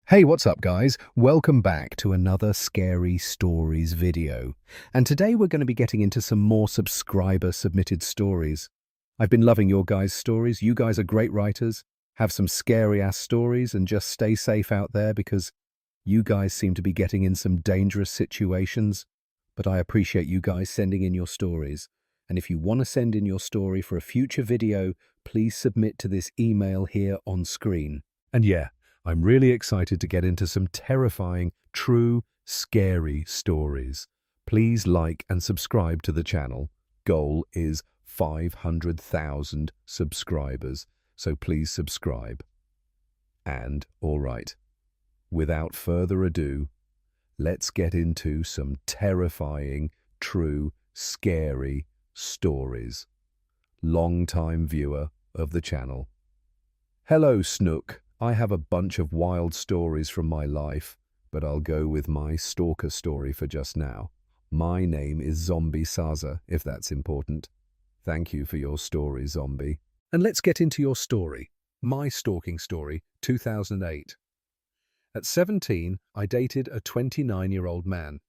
Hey, what's up guys? Welcome back to another Scary Stories video. And today we're going to be getting into some more subscriber submitted stories. I've been loving your guys' stories. You guys are great writers. Have some scary ass stories and just stay safe out there because you guys seem to be getting in some dangerous situations. But I appreciate you guys sending in your stories. And if you want to send in your story for a future video, please submit to this email here on screen. And yeah, I'm really excited to get into some terrifying, true, scary stories. Please like and subscribe to the channel. Goal is 500,000 subscribers, so please subscribe. And, all right, without further ado, let's get into some terrifying, true, scary stories. Long-time viewer of the channel. Hello, Snook. I have a bunch of wild stories from my life, but I'll go with my stalker story for just now. My name is Zombie Saza, if that's important. Thank you for your story, Zombie. And let's get into your story. My stalking story, 2008. At 17, I dated a 29-year-old man.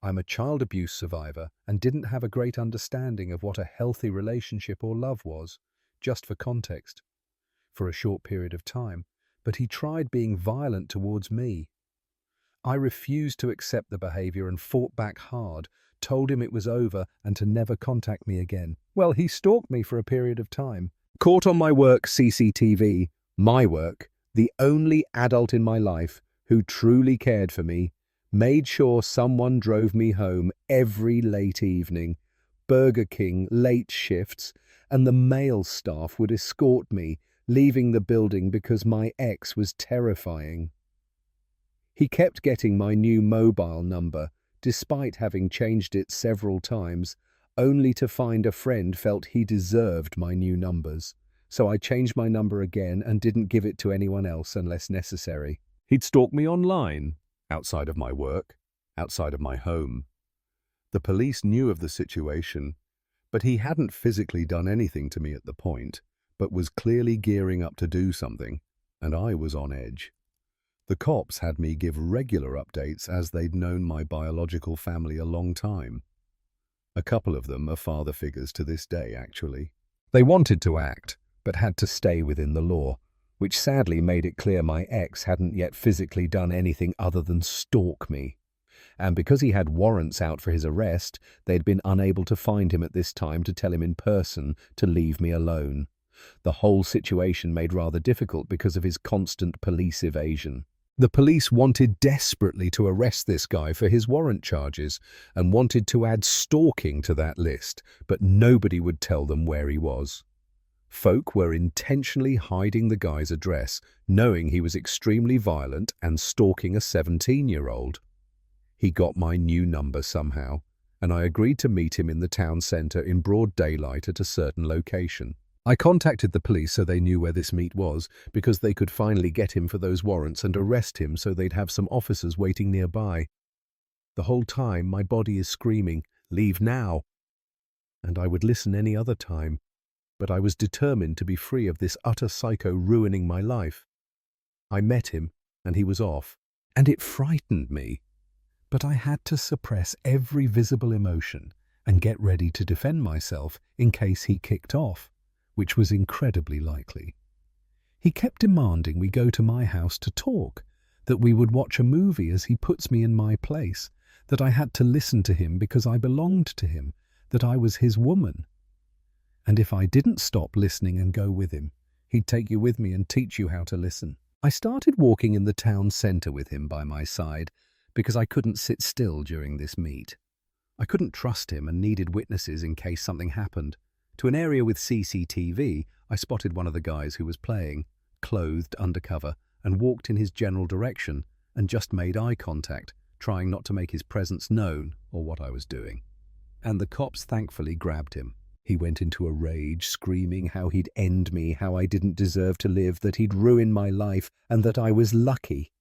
I'm a child abuse survivor and didn't have a great understanding of what a healthy relationship or love was, just for context. For a short period of time, but he tried being violent towards me. I refused to accept the behavior and fought back hard, told him it was over and to never contact me again. Well, he stalked me for a period of time. Caught on my work CCTV, my work, the only adult in my life who truly cared for me, made sure someone drove me home every late evening, Burger King late shifts, and the male staff would escort me, leaving the building because my ex was terrifying. He kept getting my new mobile number, despite having changed it several times, only to find a friend felt he deserved my new numbers. So I changed my number again and didn't give it to anyone else unless necessary. He'd stalk me online, outside of my work, outside of my home. The police knew of the situation, but he hadn't physically done anything to me at the point, but was clearly gearing up to do something, and I was on edge. The cops had me give regular updates as they'd known my biological family a long time. A couple of them are father figures to this day, actually. They wanted to act, but had to stay within the law, which sadly made it clear my ex hadn't yet physically done anything other than stalk me. And because he had warrants out for his arrest, they'd been unable to find him at this time to tell him in person to leave me alone. The whole situation made rather difficult because of his constant police evasion. The police wanted desperately to arrest this guy for his warrant charges and wanted to add stalking to that list, but nobody would tell them where he was. Folk were intentionally hiding the guy's address, knowing he was extremely violent and stalking a 17-year-old. He got my new number somehow, and I agreed to meet him in the town centre in broad daylight at a certain location. I contacted the police so they knew where this meet was, because they could finally get him for those warrants and arrest him so they'd have some officers waiting nearby. The whole time my body is screaming, "Leave now!" And I would listen any other time, but I was determined to be free of this utter psycho ruining my life. I met him, and he was off, and it frightened me. But I had to suppress every visible emotion and get ready to defend myself in case he kicked off, which was incredibly likely. He kept demanding we go to my house to talk, that we would watch a movie as he puts me in my place, that I had to listen to him because I belonged to him, that I was his woman. And if I didn't stop listening and go with him, he'd take you with me and teach you how to listen. I started walking in the town centre with him by my side because I couldn't sit still during this meet. I couldn't trust him and needed witnesses in case something happened. To an area with CCTV, I spotted one of the guys who was playing, clothed undercover, and walked in his general direction and just made eye contact, trying not to make his presence known or what I was doing. And the cops thankfully grabbed him. He went into a rage, screaming how he'd end me, how I didn't deserve to live, that he'd ruin my life, and that I was lucky.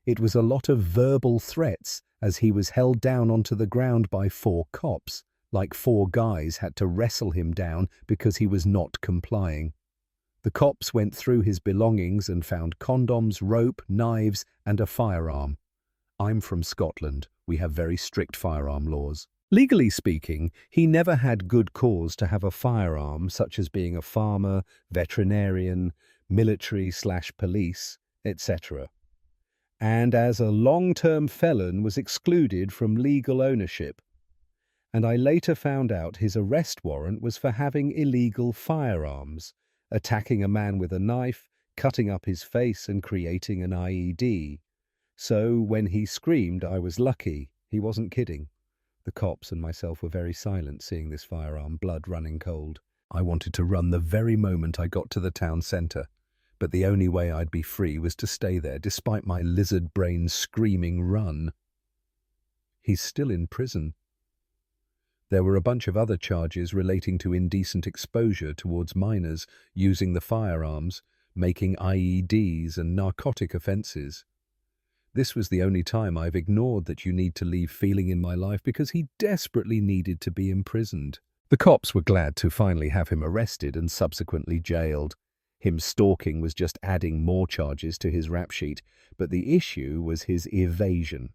It was a lot of verbal threats as he was held down onto the ground by 4 cops, like 4 guys had to wrestle him down because he was not complying. The cops went through his belongings and found condoms, rope, knives, and a firearm. I'm from Scotland. We have very strict firearm laws. Legally speaking, he never had good cause to have a firearm, such as being a farmer, veterinarian, military/police, etc. And as a long-term felon was excluded from legal ownership. And I later found out his arrest warrant was for having illegal firearms, attacking a man with a knife, cutting up his face and creating an IED. So when he screamed, I was lucky. He wasn't kidding. The cops and myself were very silent seeing this firearm, blood running cold. I wanted to run the very moment I got to the town centre, but the only way I'd be free was to stay there, despite my lizard brain screaming, "Run!" He's still in prison. There were a bunch of other charges relating to indecent exposure towards minors, using the firearms, making IEDs and narcotic offences. This was the only time I've ignored that you need to leave feeling in my life because he desperately needed to be imprisoned. The cops were glad to finally have him arrested and subsequently jailed. Him stalking was just adding more charges to his rap sheet, but the issue was his evasion.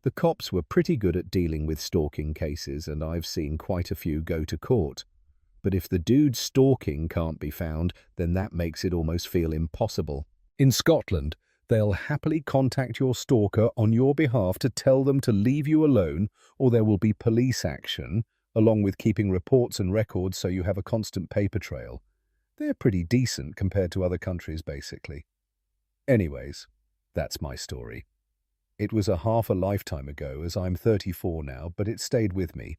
The cops were pretty good at dealing with stalking cases, and I've seen quite a few go to court. But if the dude stalking can't be found, then that makes it almost feel impossible. In Scotland, they'll happily contact your stalker on your behalf to tell them to leave you alone, or there will be police action, along with keeping reports and records so you have a constant paper trail. They're pretty decent compared to other countries, basically. Anyways, that's my story. It was half a lifetime ago, as I'm 34 now, but it stayed with me.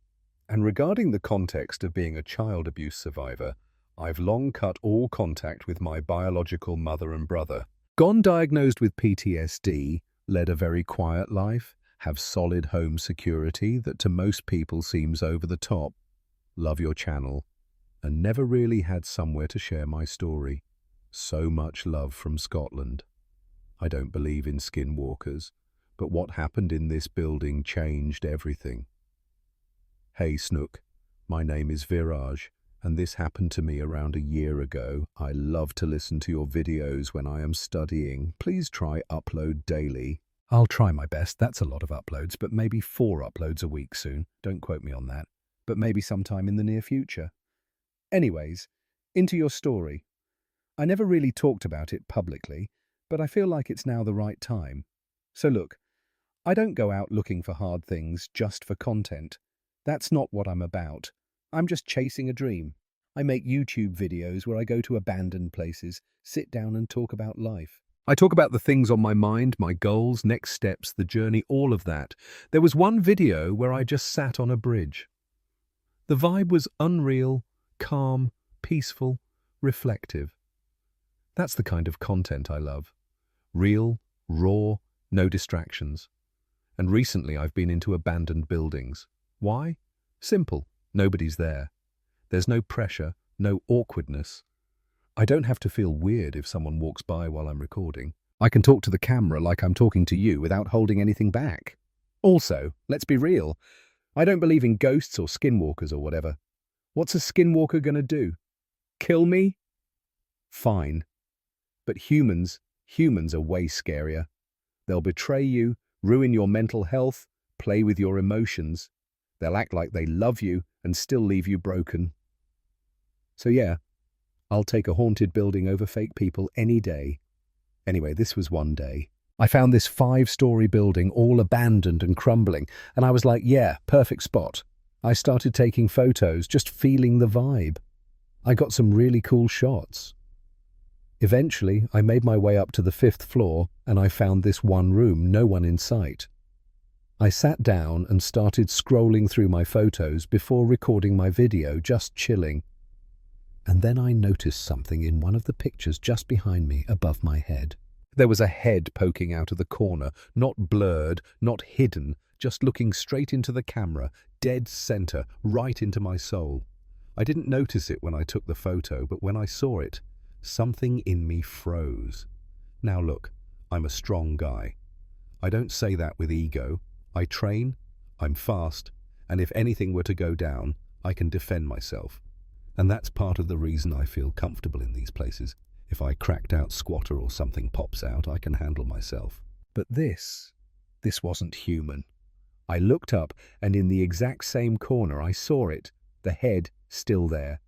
And regarding the context of being a child abuse survivor, I've long cut all contact with my biological mother and brother. Gone diagnosed with PTSD, led a very quiet life, have solid home security that to most people seems over the top. Love your channel. And never really had somewhere to share my story. So much love from Scotland. I don't believe in skinwalkers, but what happened in this building changed everything. Hey Snook, my name is Viraj, and this happened to me around a year ago. I love to listen to your videos when I am studying. Please try upload daily. I'll try my best. That's a lot of uploads, but maybe 4 uploads a week soon. Don't quote me on that. But maybe sometime in the near future. Anyways, into your story. I never really talked about it publicly, but I feel like it's now the right time. So look, I don't go out looking for hard things just for content. That's not what I'm about. I'm just chasing a dream. I make YouTube videos where I go to abandoned places, sit down and talk about life. I talk about the things on my mind, my goals, next steps, the journey, all of that. There was one video where I just sat on a bridge. The vibe was unreal, calm, peaceful, reflective. That's the kind of content I love. Real, raw, no distractions. And recently I've been into abandoned buildings. Why? Simple. Nobody's there. There's no pressure, no awkwardness. I don't have to feel weird if someone walks by while I'm recording. I can talk to the camera like I'm talking to you without holding anything back. Also, let's be real. I don't believe in ghosts or skinwalkers or whatever. What's a skinwalker gonna do? Kill me? Fine. But humans are way scarier. They'll betray you, ruin your mental health, play with your emotions. They'll act like they love you and still leave you broken. So yeah, I'll take a haunted building over fake people any day. Anyway, this was one day. I found this 5-story building all abandoned and crumbling, and I was like, yeah, perfect spot. I started taking photos, just feeling the vibe. I got some really cool shots. Eventually, I made my way up to the 5th floor and I found this one room, no one in sight. I sat down and started scrolling through my photos before recording my video, just chilling. And then I noticed something in one of the pictures just behind me, above my head. There was a head poking out of the corner, not blurred, not hidden, just looking straight into the camera, dead center, right into my soul. I didn't notice it when I took the photo, but when I saw it, something in me froze. Now look, I'm a strong guy. I don't say that with ego. I train, I'm fast, and if anything were to go down, I can defend myself. And that's part of the reason I feel comfortable in these places. If I cracked out squatter or something pops out, I can handle myself. But this wasn't human. I looked up, and in the exact same corner I saw it, the head still there.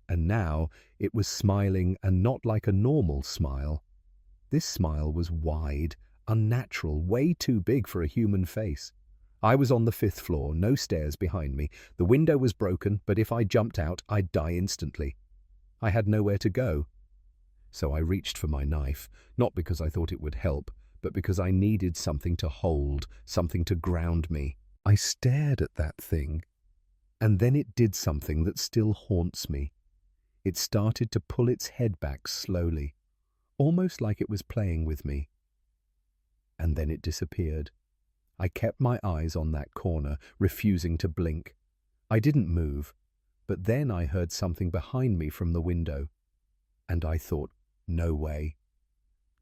And now it was smiling, and not like a normal smile. This smile was wide, unnatural, way too big for a human face. I was on the 5th floor, no stairs behind me. The window was broken, but if I jumped out, I'd die instantly. I had nowhere to go. So I reached for my knife, not because I thought it would help, but because I needed something to hold, something to ground me. I stared at that thing, and then it did something that still haunts me. It started to pull its head back slowly, almost like it was playing with me. And then it disappeared. I kept my eyes on that corner, refusing to blink. I didn't move, but then I heard something behind me from the window, and I thought, no way.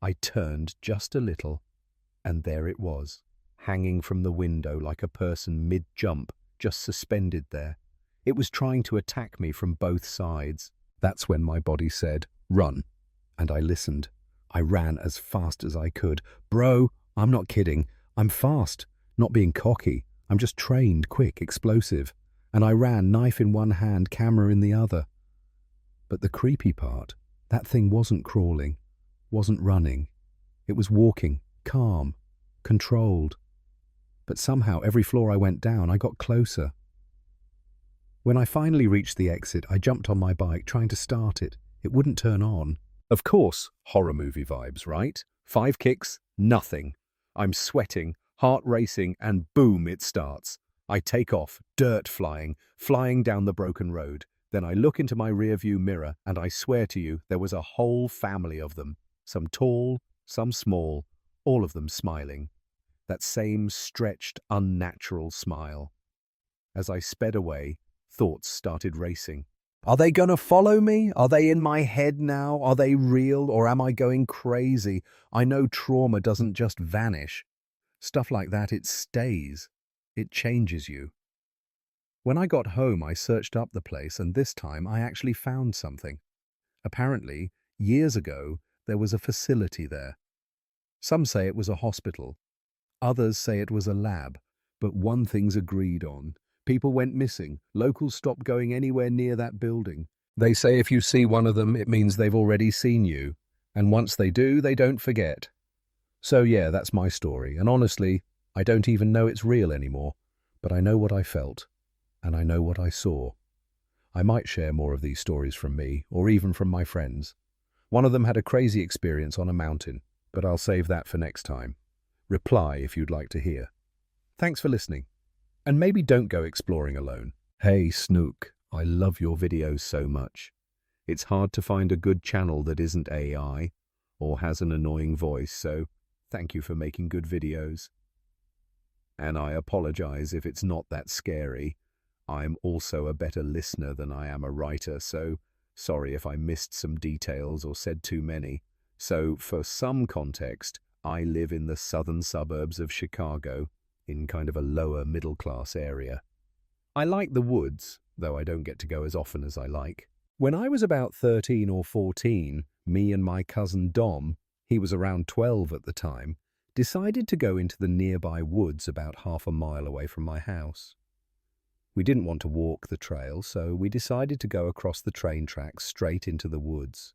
I turned just a little, and there it was, hanging from the window like a person mid-jump, just suspended there. It was trying to attack me from both sides. That's when my body said, run, and I listened. I ran as fast as I could. Bro, I'm not kidding. I'm fast, not being cocky. I'm just trained, quick, explosive. And I ran, knife in one hand, camera in the other. But the creepy part, that thing wasn't crawling, wasn't running. It was walking, calm, controlled. But somehow, every floor I went down, I got closer. When I finally reached the exit, I jumped on my bike, trying to start it. It wouldn't turn on. Of course, horror movie vibes, right? 5 kicks, nothing. I'm sweating, heart racing, and boom, it starts. I take off, dirt flying down the broken road. Then I look into my rearview mirror, and I swear to you, there was a whole family of them. Some tall, some small, all of them smiling. That same stretched, unnatural smile. As I sped away, thoughts started racing. Are they gonna follow me? Are they in my head now? Are they real, or am I going crazy? I know trauma doesn't just vanish. Stuff like that, it stays. It changes you. When I got home, I searched up the place, and this time I actually found something. Apparently, years ago, there was a facility there. Some say it was a hospital. Others say it was a lab. But one thing's agreed on. People went missing. Locals stopped going anywhere near that building. They say if you see one of them, it means they've already seen you. And once they do, they don't forget. So yeah, that's my story. And honestly, I don't even know it's real anymore. But I know what I felt. And I know what I saw. I might share more of these stories from me, or even from my friends. One of them had a crazy experience on a mountain, but I'll save that for next time. Reply if you'd like to hear. Thanks for listening. And maybe don't go exploring alone. Hey, Snook, I love your videos so much. It's hard to find a good channel that isn't AI or has an annoying voice, so thank you for making good videos. And I apologize if it's not that scary. I'm also a better listener than I am a writer, so sorry if I missed some details or said too many. So, for some context, I live in the southern suburbs of Chicago, in kind of a lower middle-class area. I like the woods, though I don't get to go as often as I like. When I was about 13 or 14, me and my cousin Dom, he was around 12 at the time, decided to go into the nearby woods about half a mile away from my house. We didn't want to walk the trail, so we decided to go across the train tracks straight into the woods.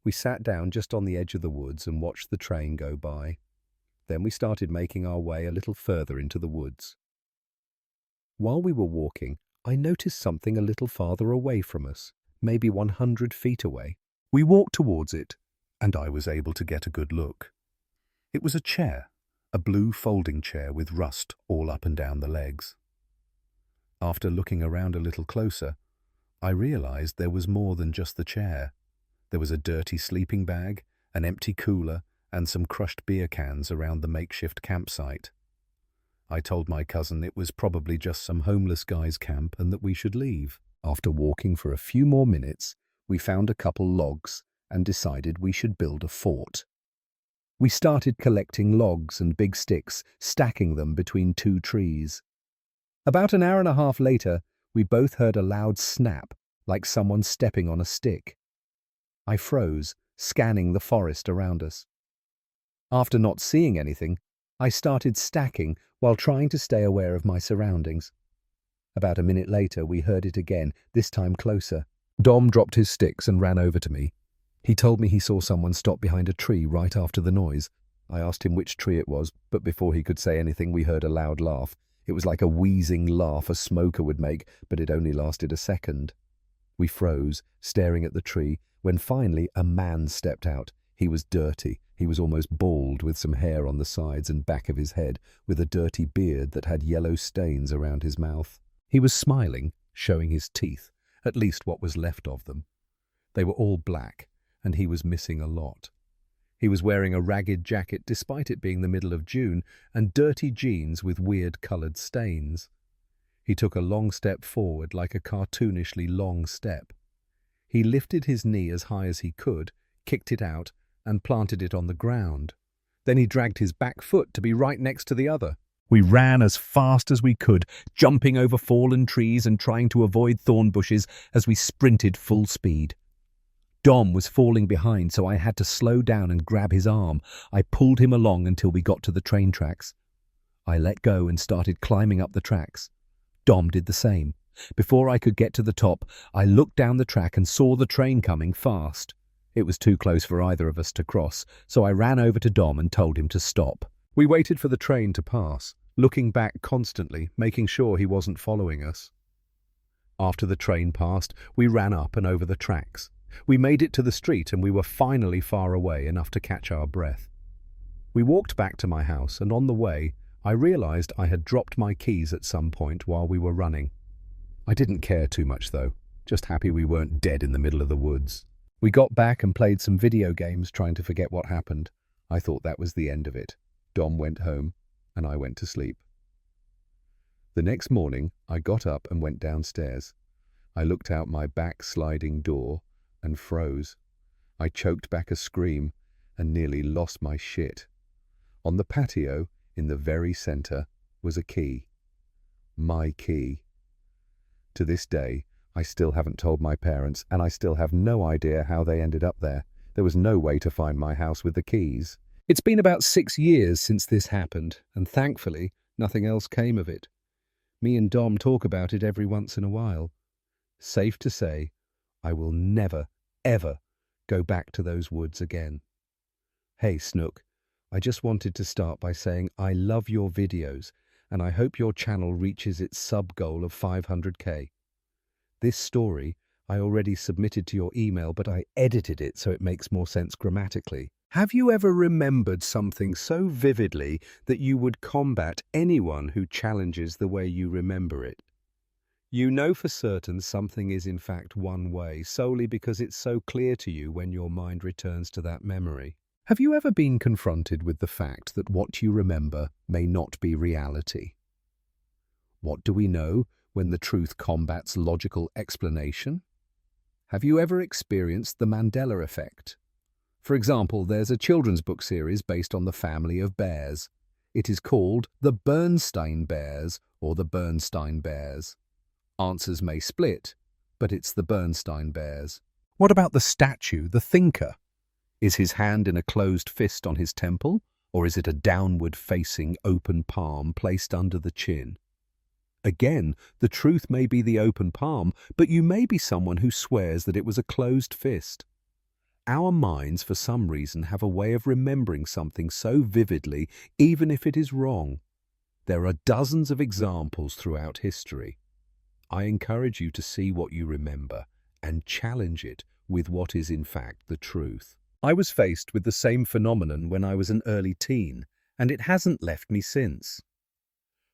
We sat down just on the edge of the woods and watched the train go by. Then we started making our way a little further into the woods. While we were walking, I noticed something a little farther away from us, maybe 100 feet away. We walked towards it, and I was able to get a good look. It was a chair, a blue folding chair with rust all up and down the legs. After looking around a little closer, I realized there was more than just the chair. There was a dirty sleeping bag, an empty cooler, and some crushed beer cans around the makeshift campsite. I told my cousin it was probably just some homeless guy's camp and that we should leave. After walking for a few more minutes, we found a couple logs and decided we should build a fort. We started collecting logs and big sticks, stacking them between 2 trees. About an hour and a half later, we both heard a loud snap, like someone stepping on a stick. I froze, scanning the forest around us. After not seeing anything, I started stacking while trying to stay aware of my surroundings. About a minute later, we heard it again, this time closer. Dom dropped his sticks and ran over to me. He told me he saw someone stop behind a tree right after the noise. I asked him which tree it was, but before he could say anything, we heard a loud laugh. It was like a wheezing laugh a smoker would make, but it only lasted a second. We froze, staring at the tree, when finally a man stepped out. He was dirty. He was almost bald, with some hair on the sides and back of his head, with a dirty beard that had yellow stains around his mouth. He was smiling, showing his teeth, at least what was left of them. They were all black, and he was missing a lot. He was wearing a ragged jacket despite it being the middle of June, and dirty jeans with weird coloured stains. He took a long step forward, like a cartoonishly long step. He lifted his knee as high as he could, kicked it out, and planted it on the ground. Then he dragged his back foot to be right next to the other. We ran as fast as we could, jumping over fallen trees and trying to avoid thorn bushes as we sprinted full speed. Dom was falling behind, so I had to slow down and grab his arm. I pulled him along until we got to the train tracks. I let go and started climbing up the tracks. Dom did the same. Before I could get to the top, I looked down the track and saw the train coming fast. It was too close for either of us to cross, so I ran over to Dom and told him to stop. We waited for the train to pass, looking back constantly, making sure he wasn't following us. After the train passed, we ran up and over the tracks. We made it to the street and we were finally far away enough to catch our breath. We walked back to my house, and on the way, I realized I had dropped my keys at some point while we were running. I didn't care too much though, just happy we weren't dead in the middle of the woods. We got back and played some video games trying to forget what happened. I thought that was the end of it. Dom went home and I went to sleep. The next morning, I got up and went downstairs. I looked out my back sliding door and froze. I choked back a scream and nearly lost my shit. On the patio, in the very center, was a key. My key. To this day, I still haven't told my parents, and I still have no idea how they ended up there. There was no way to find my house with the keys. It's been about 6 years since this happened, and thankfully, nothing else came of it. Me and Dom talk about it every once in a while. Safe to say, I will never, ever go back to those woods again. Hey, Snook, I just wanted to start by saying I love your videos, and I hope your channel reaches its sub-goal of 500k. This story I already submitted to your email, but I edited it so it makes more sense grammatically. Have you ever remembered something so vividly that you would combat anyone who challenges the way you remember it? You know for certain something is in fact one way, solely because it's so clear to you when your mind returns to that memory. Have you ever been confronted with the fact that what you remember may not be reality? What do we know when the truth combats logical explanation? Have you ever experienced the Mandela effect? For example, there's a children's book series based on the family of bears. It is called the Bernstein Bears or the Bernstein Bears. Answers may split, but it's the Bernstein Bears. What about the statue, the thinker? Is his hand in a closed fist on his temple, or is it a downward-facing open palm placed under the chin? Again, the truth may be the open palm, but you may be someone who swears that it was a closed fist. Our minds, for some reason, have a way of remembering something so vividly, even if it is wrong. There are dozens of examples throughout history. I encourage you to see what you remember and challenge it with what is in fact the truth. I was faced with the same phenomenon when I was an early teen, and it hasn't left me since.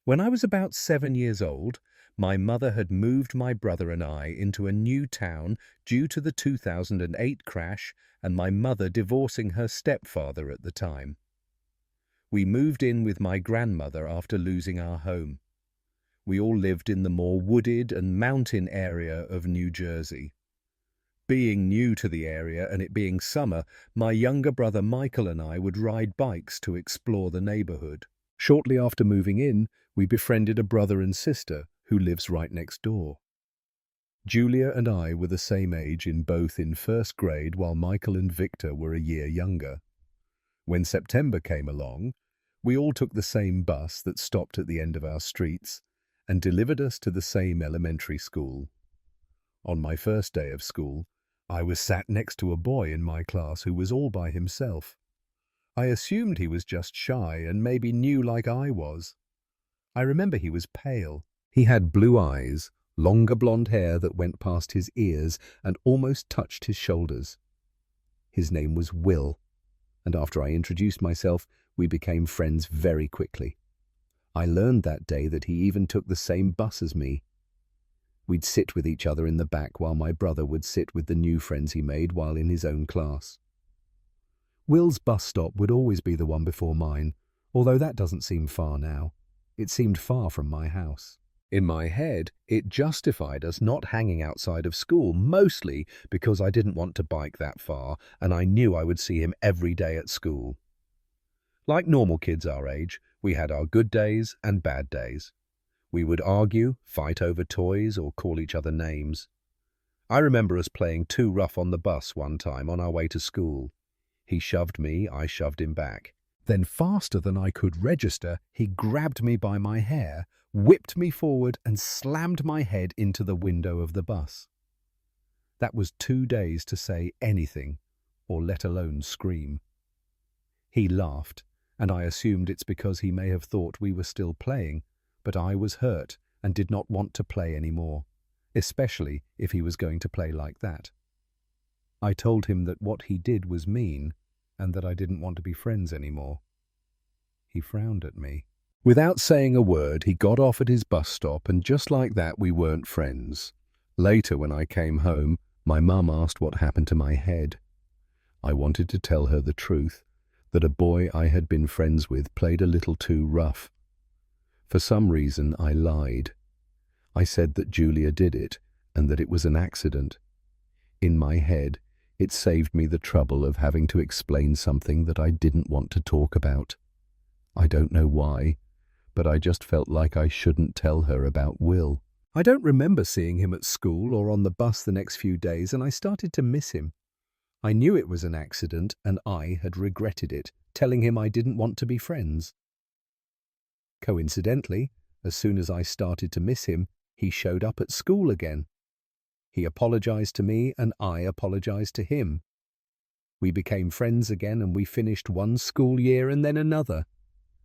When I was about 7 years old, my mother had moved my brother and I into a new town due to the 2008 crash and my mother divorcing her stepfather at the time. We moved in with my grandmother after losing our home. We all lived in the more wooded and mountain area of New Jersey. Being new to the area and it being summer, my younger brother Michael and I would ride bikes to explore the neighborhood. Shortly after moving in, we befriended a brother and sister who lives right next door. Julia and I were the same age in first grade, while Michael and Victor were a year younger. When September came along, we all took the same bus that stopped at the end of our streets and delivered us to the same elementary school. On my first day of school, I was sat next to a boy in my class who was all by himself. I assumed he was just shy and maybe new like I was. I remember he was pale. He had blue eyes, longer blonde hair that went past his ears and almost touched his shoulders. His name was Will, and after I introduced myself, we became friends very quickly. I learned that day that he even took the same bus as me. We'd sit with each other in the back while my brother would sit with the new friends he made while in his own class. Will's bus stop would always be the one before mine, although that doesn't seem far now. It seemed far from my house. In my head, it justified us not hanging outside of school, mostly because I didn't want to bike that far and I knew I would see him every day at school. Like normal kids our age, we had our good days and bad days. We would argue, fight over toys, or call each other names. I remember us playing too rough on the bus one time on our way to school. He shoved me, I shoved him back. Then, faster than I could register, he grabbed me by my hair, whipped me forward, and slammed my head into the window of the bus. That was 2 days to say anything, or let alone scream. He laughed, and I assumed it's because he may have thought we were still playing, but I was hurt and did not want to play anymore, especially if he was going to play like that. I told him that what he did was mean and that I didn't want to be friends anymore. He frowned at me. Without saying a word, he got off at his bus stop, and just like that we weren't friends. Later, when I came home, my mum asked what happened to my head. I wanted to tell her the truth, that a boy I had been friends with played a little too rough. For some reason, I lied. I said that Julia did it and that it was an accident. In my head, it saved me the trouble of having to explain something that I didn't want to talk about. I don't know why, but I just felt like I shouldn't tell her about Will. I don't remember seeing him at school or on the bus the next few days, and I started to miss him. I knew it was an accident, and I had regretted it, telling him I didn't want to be friends. Coincidentally, as soon as I started to miss him, he showed up at school again. He apologized to me and I apologized to him. We became friends again and we finished one school year and then another.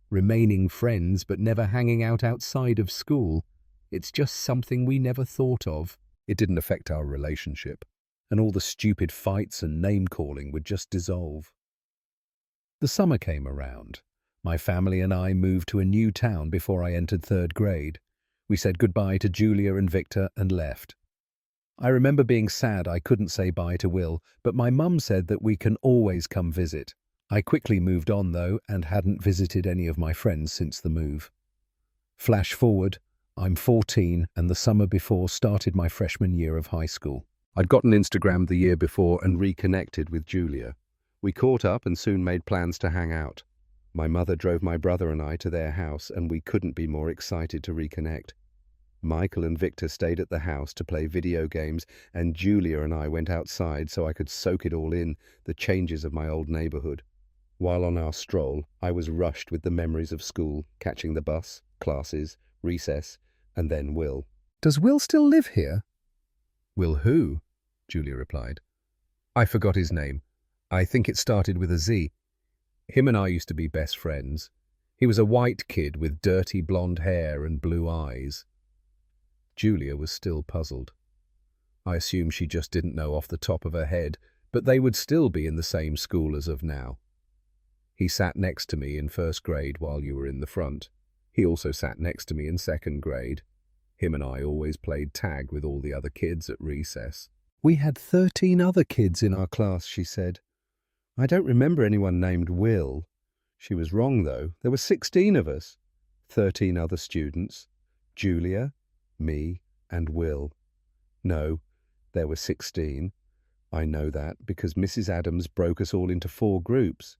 Remaining friends but never hanging out outside of school. It's just something we never thought of. It didn't affect our relationship, and all the stupid fights and name-calling would just dissolve. The summer came around. My family and I moved to a new town before I entered 3rd grade. We said goodbye to Julia and Victor and left. I remember being sad I couldn't say bye to Will, but my mum said that we can always come visit. I quickly moved on, though, and hadn't visited any of my friends since the move. Flash forward, I'm 14, and the summer before started my freshman year of high school. I'd gotten Instagram the year before and reconnected with Julia. We caught up and soon made plans to hang out. My mother drove my brother and I to their house, and we couldn't be more excited to reconnect. Michael and Victor stayed at the house to play video games, and Julia and I went outside so I could soak it all in, the changes of my old neighborhood. While on our stroll, I was rushed with the memories of school, catching the bus, classes, recess, and then Will. "Does Will still live here?" "Will who?" Julia replied. "I forgot his name. I think it started with a Z. Him and I used to be best friends. He was a white kid with dirty blonde hair and blue eyes." Julia was still puzzled. I assumed she just didn't know off the top of her head, but they would still be in the same school as of now. "He sat next to me in 1st grade while you were in the front. He also sat next to me in 2nd grade. Him and I always played tag with all the other kids at recess." "We had 13 other kids in our class," she said. "I don't remember anyone named Will." She was wrong, though. There were 16 of us. 13 other students. Julia, me, and Will. No, there were 16. I know that because Mrs. Adams broke us all into 4 groups.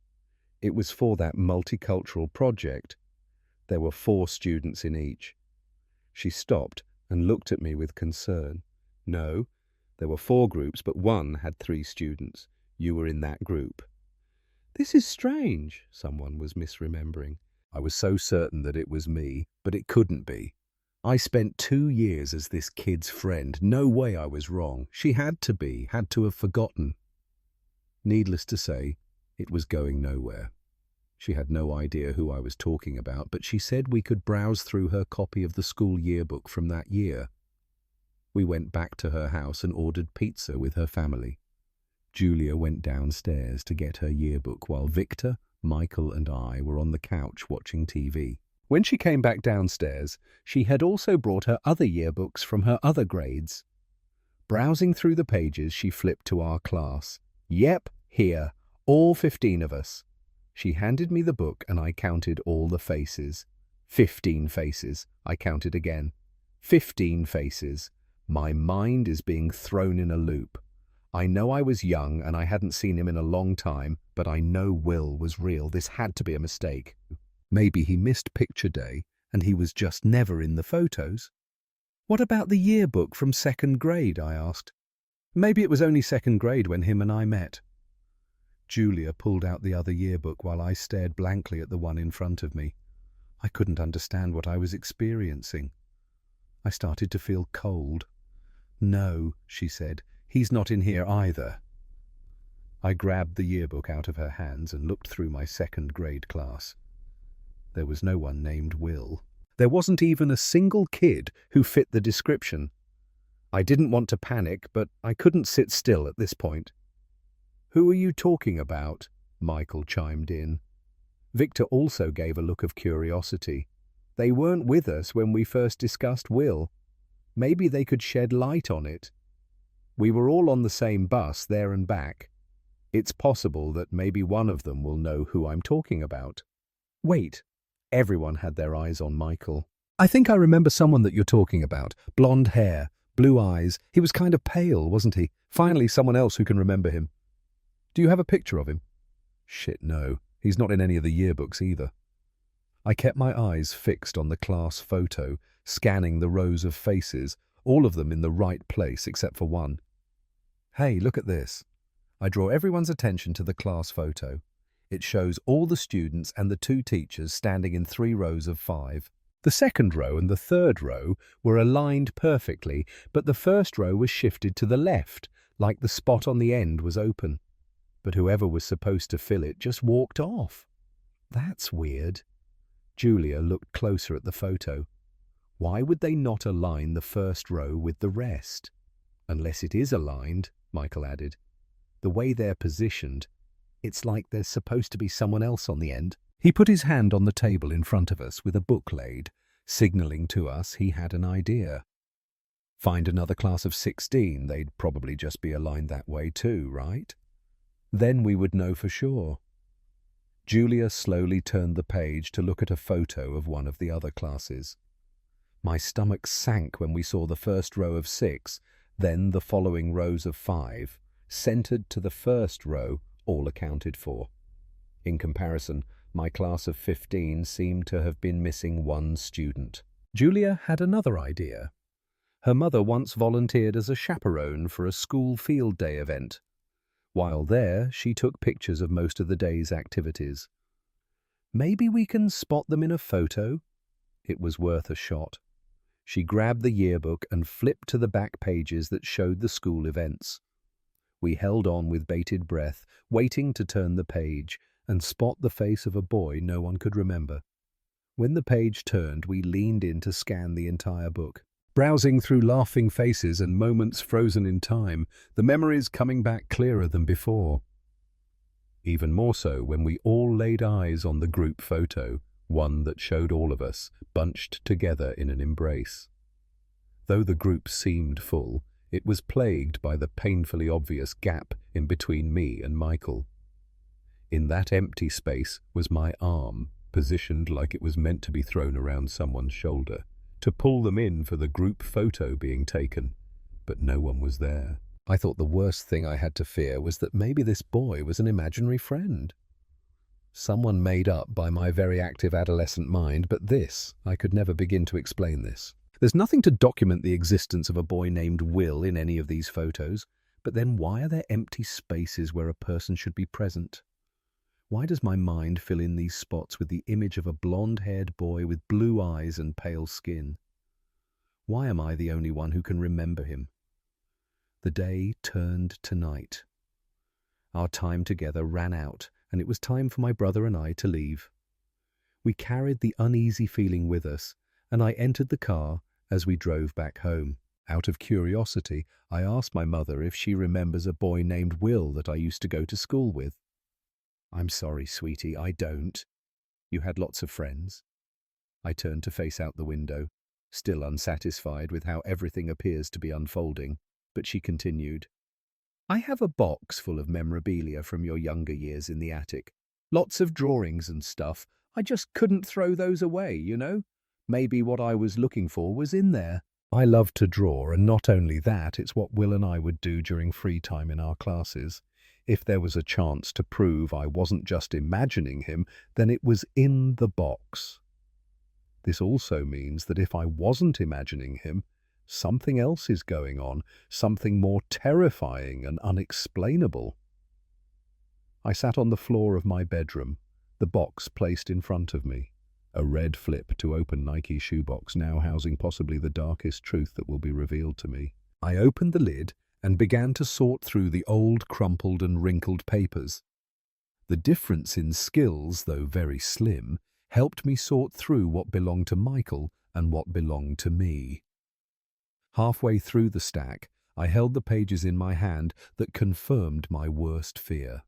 It was for that multicultural project. There were 4 students in each. She stopped and looked at me with concern. No, there were 4 groups, but one had 3 students. You were in that group. This is strange, someone was misremembering. I was so certain that it was me, but it couldn't be. I spent 2 years as this kid's friend. No way I was wrong. She had to have forgotten. Needless to say, it was going nowhere. She had no idea who I was talking about, but she said we could browse through her copy of the school yearbook from that year. We went back to her house and ordered pizza with her family. Julia went downstairs to get her yearbook while Victor, Michael and I were on the couch watching TV. When she came back downstairs, she had also brought her other yearbooks from her other grades. Browsing through the pages, she flipped to our class. Yep, here, all 15 of us. She handed me the book and I counted all the faces. 15 faces. I counted again. 15 faces. My mind is being thrown in a loop. I know I was young and I hadn't seen him in a long time, but I know Will was real. This had to be a mistake. Maybe he missed picture day and he was just never in the photos. What about the yearbook from 2nd grade? I asked. Maybe it was only 2nd grade when him and I met. Julia pulled out the other yearbook while I stared blankly at the one in front of me. I couldn't understand what I was experiencing. I started to feel cold. No, she said, he's not in here either. I grabbed the yearbook out of her hands and looked through my 2nd grade class. There was no one named Will. There wasn't even a single kid who fit the description. I didn't want to panic, but I couldn't sit still at this point. Who are you talking about? Michael chimed in. Victor also gave a look of curiosity. They weren't with us when we first discussed Will. Maybe they could shed light on it. We were all on the same bus there and back. It's possible that maybe one of them will know who I'm talking about. Wait. Everyone had their eyes on Michael. I think I remember someone that you're talking about. Blonde hair, blue eyes. He was kind of pale, wasn't he? Finally, someone else who can remember him. Do you have a picture of him? Shit, no. He's not in any of the yearbooks either. I kept my eyes fixed on the class photo, scanning the rows of faces, all of them in the right place except for one. Hey, look at this. I draw everyone's attention to the class photo. It shows all the students and the 2 teachers standing in 3 rows of 5. The 2nd row and the 3rd row were aligned perfectly, but the 1st row was shifted to the left, like the spot on the end was open. But whoever was supposed to fill it just walked off. That's weird. Julia looked closer at the photo. Why would they not align the 1st row with the rest? Unless it is aligned, Michael added. The way they're positioned, it's like there's supposed to be someone else on the end. He put his hand on the table in front of us with a book laid, signaling to us he had an idea. Find another class of 16, they'd probably just be aligned that way too, right? Then we would know for sure. Julia slowly turned the page to look at a photo of one of the other classes. My stomach sank when we saw the 1st row of 6, then the following rows of 5, centered to the 1st row, all accounted for. In comparison, my class of 15 seemed to have been missing 1 student. Julia had another idea. Her mother once volunteered as a chaperone for a school field day event. While there, she took pictures of most of the day's activities. Maybe we can spot them in a photo? It was worth a shot. She grabbed the yearbook and flipped to the back pages that showed the school events. We held on with bated breath, waiting to turn the page and spot the face of a boy no one could remember. When the page turned, we leaned in to scan the entire book. Browsing through laughing faces and moments frozen in time, the memories coming back clearer than before. Even more so when we all laid eyes on the group photo, one that showed all of us, bunched together in an embrace. Though the group seemed full, it was plagued by the painfully obvious gap in between me and Michael. In that empty space was my arm, positioned like it was meant to be thrown around someone's shoulder, to pull them in for the group photo being taken, but no one was there. I thought the worst thing I had to fear was that maybe this boy was an imaginary friend. Someone made up by my very active adolescent mind, but I could never begin to explain this. There's nothing to document the existence of a boy named Will in any of these photos, but then why are there empty spaces where a person should be present? Why does my mind fill in these spots with the image of a blonde-haired boy with blue eyes and pale skin? Why am I the only one who can remember him? The day turned to night. Our time together ran out, and it was time for my brother and I to leave. We carried the uneasy feeling with us, and I entered the car as we drove back home. Out of curiosity, I asked my mother if she remembers a boy named Will that I used to go to school with. "I'm sorry, sweetie, I don't. You had lots of friends." I turned to face out the window, still unsatisfied with how everything appears to be unfolding, but she continued, "I have a box full of memorabilia from your younger years in the attic. Lots of drawings and stuff. I just couldn't throw those away, you know? Maybe what I was looking for was in there." I love to draw, and not only that, it's what Will and I would do during free time in our classes. If there was a chance to prove I wasn't just imagining him, then it was in the box. This also means that if I wasn't imagining him, something else is going on, something more terrifying and unexplainable. I sat on the floor of my bedroom, the box placed in front of me. A red flip to open Nike shoebox now housing possibly the darkest truth that will be revealed to me. I opened the lid and began to sort through the old crumpled and wrinkled papers. The difference in skills, though very slim, helped me sort through what belonged to Michael and what belonged to me. Halfway through the stack, I held the pages in my hand that confirmed my worst fear.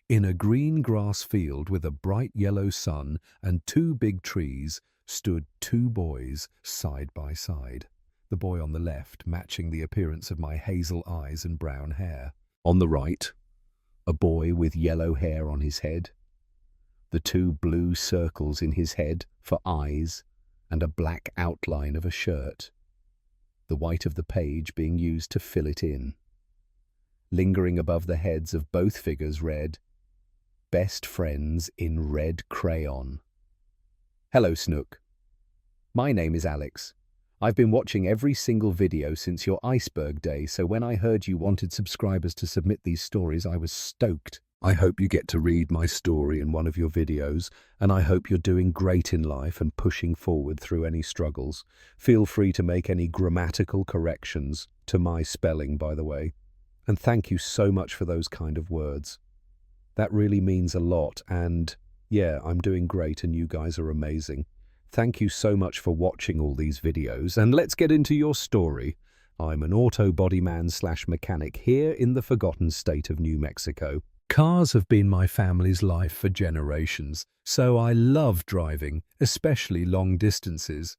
In a green grass field with a bright yellow sun and two big trees stood two boys side by side, the boy on the left matching the appearance of my hazel eyes and brown hair. On the right, a boy with yellow hair on his head, the two blue circles in his head for eyes, and a black outline of a shirt, the white of the page being used to fill it in. Lingering above the heads of both figures read, "Best friends in red crayon." "Hello, Snook. My name is Alex. I've been watching every single video since your iceberg day, so when I heard you wanted subscribers to submit these stories, I was stoked. I hope you get to read my story in one of your videos, and I hope you're doing great in life and pushing forward through any struggles. Feel free to make any grammatical corrections to my spelling, by the way. And thank you so much for those kind of words. That really means a lot, and yeah, I'm doing great and you guys are amazing. Thank you so much for watching all these videos, and let's get into your story. I'm an auto bodyman/mechanic here in the forgotten state of New Mexico. Cars have been my family's life for generations, so I love driving, especially long distances.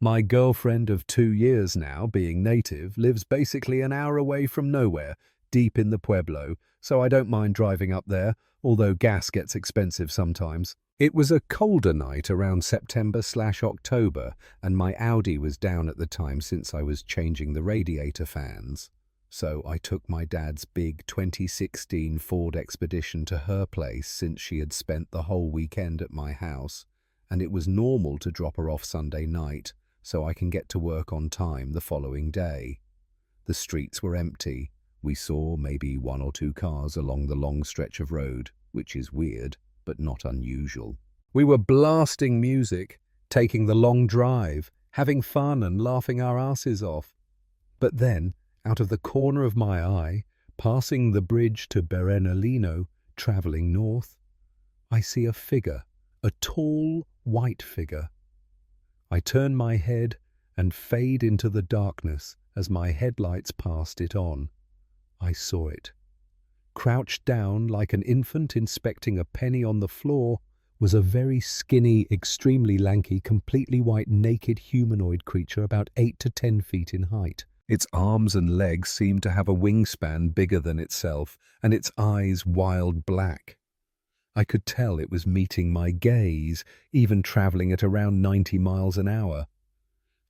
My girlfriend of 2 years now, being native, lives basically an hour away from nowhere, deep in the Pueblo, so I don't mind driving up there, although gas gets expensive sometimes. It was a colder night around September/October, and my Audi was down at the time since I was changing the radiator fans. So I took my dad's big 2016 Ford Expedition to her place since she had spent the whole weekend at my house, and it was normal to drop her off Sunday night so I can get to work on time the following day. The streets were empty. We saw maybe 1 or 2 cars along the long stretch of road, which is weird, but not unusual. We were blasting music, taking the long drive, having fun and laughing our asses off. But then, out of the corner of my eye, passing the bridge to Bernalino, travelling north, I see a figure, a tall, white figure. I turn my head and fade into the darkness as my headlights passed it on. I saw it. Crouched down like an infant inspecting a penny on the floor was a very skinny, extremely lanky, completely white, naked humanoid creature about 8 to 10 feet in height. Its arms and legs seemed to have a wingspan bigger than itself, and its eyes wild black. I could tell it was meeting my gaze, even travelling at around 90 miles an hour.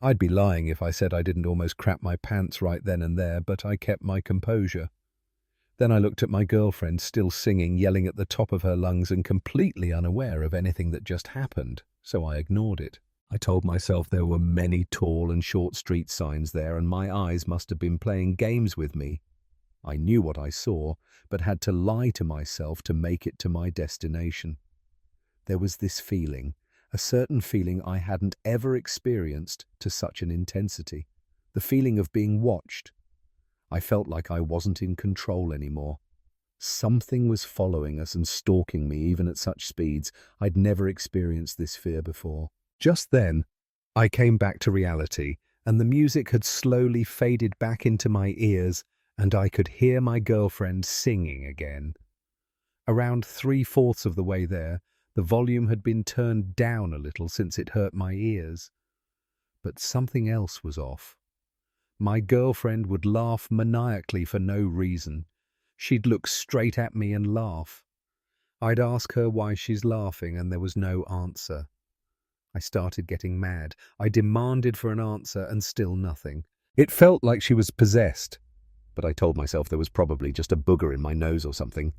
I'd be lying if I said I didn't almost crap my pants right then and there, but I kept my composure. Then I looked at my girlfriend, still singing, yelling at the top of her lungs and completely unaware of anything that just happened, so I ignored it. I told myself there were many tall and short street signs there, and my eyes must have been playing games with me. I knew what I saw, but had to lie to myself to make it to my destination. There was this feeling, a certain feeling I hadn't ever experienced to such an intensity, the feeling of being watched. I felt like I wasn't in control anymore. Something was following us and stalking me even at such speeds. I'd never experienced this fear before. Just then, I came back to reality, and the music had slowly faded back into my ears, and I could hear my girlfriend singing again. Around 3/4 of the way there, the volume had been turned down a little since it hurt my ears. But something else was off. My girlfriend would laugh maniacally for no reason. She'd look straight at me and laugh. I'd ask her why she's laughing, and there was no answer. I started getting mad. I demanded for an answer, and still nothing. It felt like she was possessed, but I told myself there was probably just a booger in my nose or something.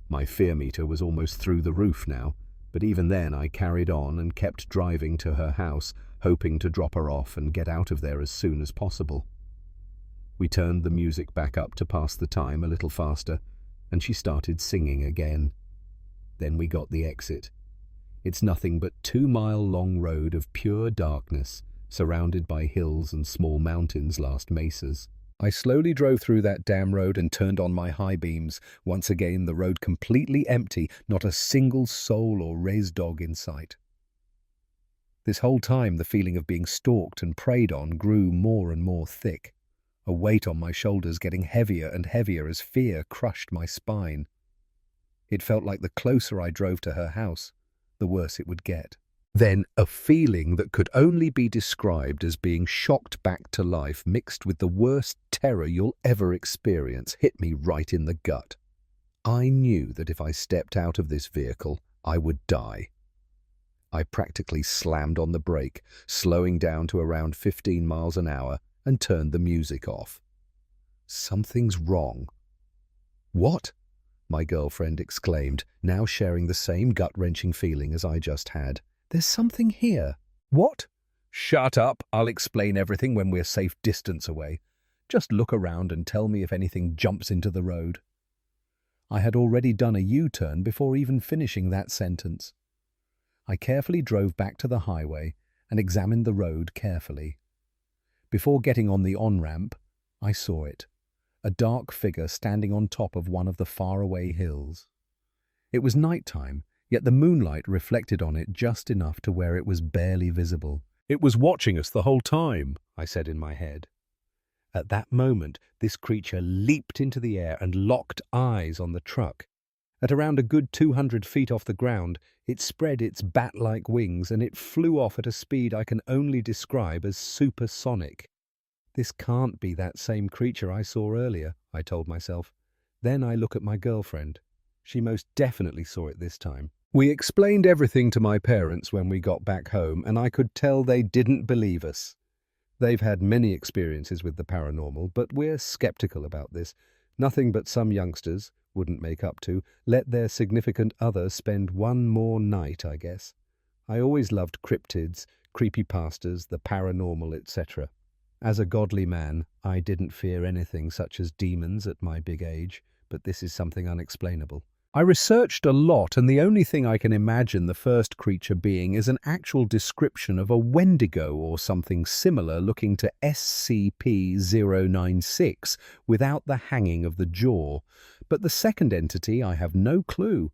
My fear meter was almost through the roof now, but even then I carried on and kept driving to her house, hoping to drop her off and get out of there as soon as possible. We turned the music back up to pass the time a little faster, and she started singing again. Then we got the exit. It's nothing but 2-mile-long road of pure darkness, surrounded by hills and small mountains last mesas. I slowly drove through that damn road and turned on my high beams. Once again, the road completely empty, not a single soul or res dog in sight. This whole time, the feeling of being stalked and preyed on grew more and more thick, a weight on my shoulders getting heavier and heavier as fear crushed my spine. It felt like the closer I drove to her house, the worse it would get. Then a feeling that could only be described as being shocked back to life mixed with the worst terror you'll ever experience hit me right in the gut. I knew that if I stepped out of this vehicle, I would die. I practically slammed on the brake, slowing down to around 15 miles an hour, and turned the music off. Something's wrong. What? My girlfriend exclaimed, now sharing the same gut-wrenching feeling as I just had. There's something here. What? Shut up. I'll explain everything when we're safe distance away. Just look around and tell me if anything jumps into the road. I had already done a U-turn before even finishing that sentence. I carefully drove back to the highway and examined the road carefully. Before getting on the on-ramp, I saw it, a dark figure standing on top of one of the faraway hills. It was nighttime, yet the moonlight reflected on it just enough to where it was barely visible. It was watching us the whole time, I said in my head. At that moment, this creature leaped into the air and locked eyes on the truck. At around a good 200 feet off the ground, it spread its bat-like wings and it flew off at a speed I can only describe as supersonic. This can't be that same creature I saw earlier, I told myself. Then I look at my girlfriend. She most definitely saw it this time. We explained everything to my parents when we got back home, and I could tell they didn't believe us. They've had many experiences with the paranormal, but we're skeptical about this. Nothing but some youngsters wouldn't make up to let their significant other spend one more night, I guess. I always loved cryptids, creepypastas, the paranormal, etc. As a godly man, I didn't fear anything such as demons at my big age, but this is something unexplainable. I researched a lot, and the only thing I can imagine the first creature being is an actual description of a Wendigo or something similar looking to SCP-096 without the hanging of the jaw. But the second entity, I have no clue.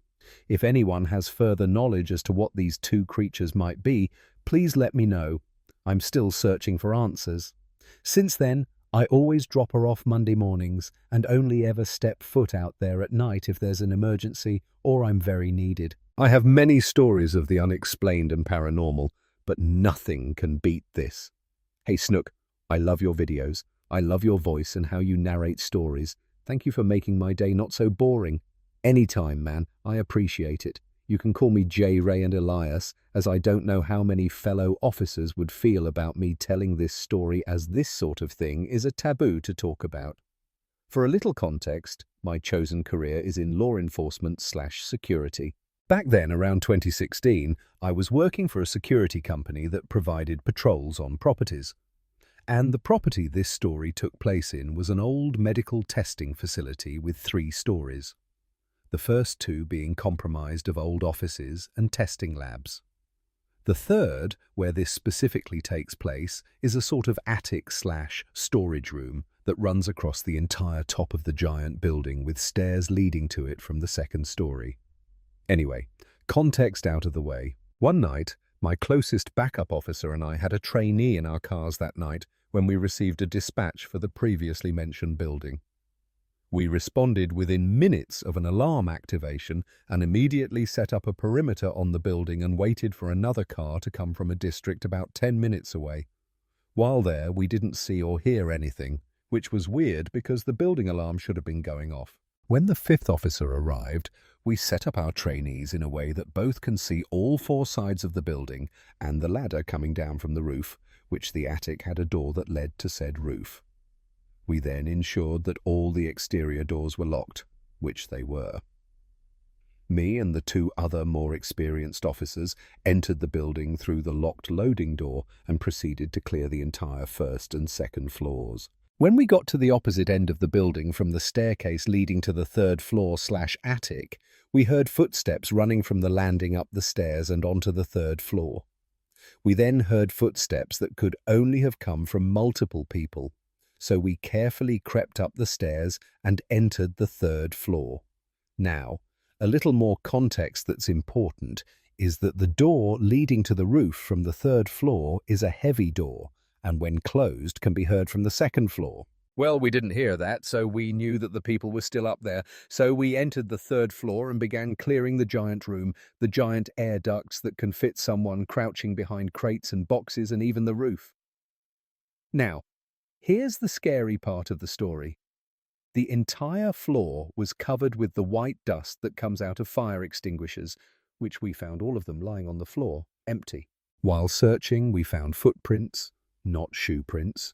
If anyone has further knowledge as to what these two creatures might be, please let me know. I'm still searching for answers. Since then, I always drop her off Monday mornings and only ever step foot out there at night if there's an emergency or I'm very needed. I have many stories of the unexplained and paranormal, but nothing can beat this. Hey Snook, I love your videos. I love your voice and how you narrate stories. Thank you for making my day not so boring. Anytime, man. I appreciate it. You can call me J. Ray and Elias, as I don't know how many fellow officers would feel about me telling this story, as this sort of thing is a taboo to talk about. For a little context, my chosen career is in law enforcement/security. Back then, around 2016, I was working for a security company that provided patrols on properties. And the property this story took place in was an old medical testing facility with 3 stories, the first 2 being compromised of old offices and testing labs. The third, where this specifically takes place, is a sort of attic/storage room that runs across the entire top of the giant building with stairs leading to it from the 2nd story. Anyway, context out of the way. One night, my closest backup officer and I had a trainee in our cars that night when we received a dispatch for the previously mentioned building. We responded within minutes of an alarm activation and immediately set up a perimeter on the building and waited for another car to come from a district about 10 minutes away. While there, we didn't see or hear anything, which was weird because the building alarm should have been going off. When the 5th officer arrived, we set up our trainees in a way that both can see all 4 sides of the building and the ladder coming down from the roof, which the attic had a door that led to said roof. We then ensured that all the exterior doors were locked, which they were. Me and the 2 other more experienced officers entered the building through the locked loading door and proceeded to clear the entire 1st and 2nd floors. When we got to the opposite end of the building from the staircase leading to the 3rd floor/attic, we heard footsteps running from the landing up the stairs and onto the 3rd floor. We then heard footsteps that could only have come from multiple people, so we carefully crept up the stairs and entered the 3rd floor. Now, a little more context that's important is that the door leading to the roof from the 3rd floor is a heavy door, and when closed can be heard from the 2nd floor. Well, we didn't hear that, so we knew that the people were still up there. So we entered the 3rd floor and began clearing the giant room, the giant air ducts that can fit someone crouching behind crates and boxes and even the roof. Now, here's the scary part of the story. The entire floor was covered with the white dust that comes out of fire extinguishers, which we found all of them lying on the floor, empty. While searching, we found footprints, not shoe prints,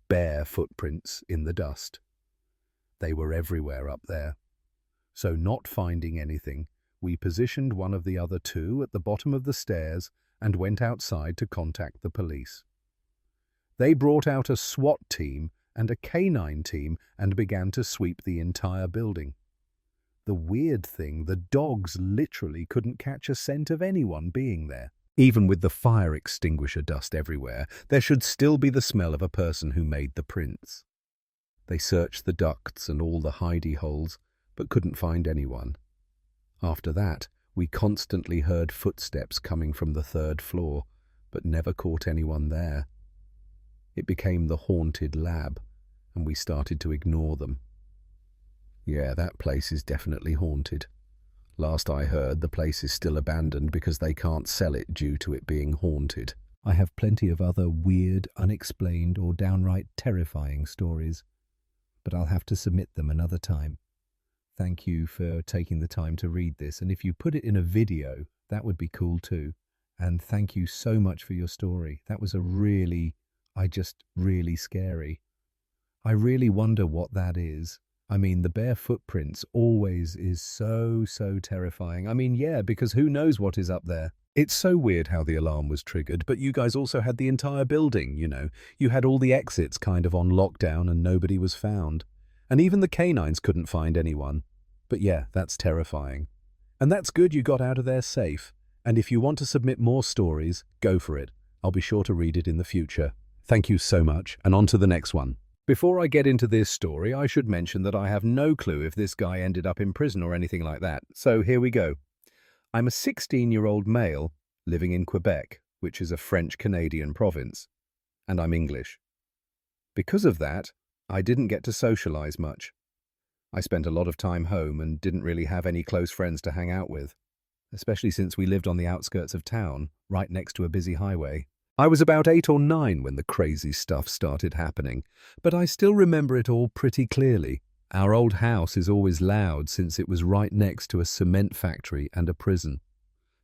bare footprints in the dust. They were everywhere up there. So not finding anything, we positioned one of the other 2 at the bottom of the stairs and went outside to contact the police. They brought out a SWAT team and a canine team and began to sweep the entire building. The weird thing, the dogs literally couldn't catch a scent of anyone being there. Even with the fire extinguisher dust everywhere, there should still be the smell of a person who made the prints. They searched the ducts and all the hidey holes, but couldn't find anyone. After that, we constantly heard footsteps coming from the 3rd floor, but never caught anyone there. It became the haunted lab, and we started to ignore them. Yeah, that place is definitely haunted. Last I heard, the place is still abandoned because they can't sell it due to it being haunted. I have plenty of other weird, unexplained, or downright terrifying stories, but I'll have to submit them another time. Thank you for taking the time to read this, and if you put it in a video, that would be cool too. And thank you so much for your story. That was really scary. I really wonder what that is. I mean, the bare footprints always is so terrifying. I mean, yeah, because who knows what is up there? It's so weird how the alarm was triggered, but you guys also had the entire building, you know. You had all the exits kind of on lockdown and nobody was found. And even the canines couldn't find anyone. But yeah, that's terrifying. And that's good you got out of there safe. And if you want to submit more stories, go for it. I'll be sure to read it in the future. Thank you so much, and on to the next one. Before I get into this story, I should mention that I have no clue if this guy ended up in prison or anything like that. So here we go. I'm a 16-year-old male living in Quebec, which is a French-Canadian province, and I'm English. Because of that, I didn't get to socialize much. I spent a lot of time home and didn't really have any close friends to hang out with, especially since we lived on the outskirts of town, right next to a busy highway. I was about 8 or 9 when the crazy stuff started happening, but I still remember it all pretty clearly. Our old house is always loud since it was right next to a cement factory and a prison.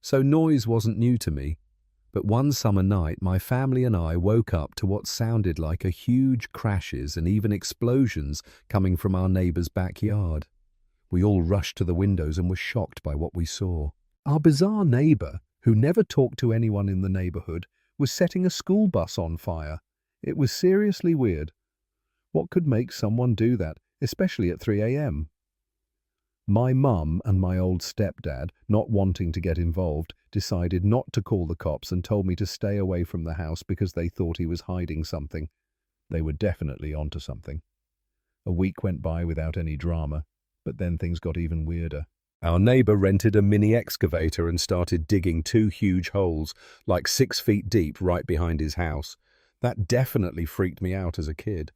So noise wasn't new to me. But one summer night, my family and I woke up to what sounded like a huge crashes and even explosions coming from our neighbor's backyard. We all rushed to the windows and were shocked by what we saw. Our bizarre neighbour, who never talked to anyone in the neighbourhood, was setting a school bus on fire. It was seriously weird. What could make someone do that, especially at 3 a.m.? My mum and my old stepdad, not wanting to get involved, decided not to call the cops and told me to stay away from the house because they thought he was hiding something. They were definitely onto something. A week went by without any drama, but then things got even weirder. Our neighbour rented a mini excavator and started digging 2 huge holes, like 6 feet deep, right behind his house. That definitely freaked me out as a kid.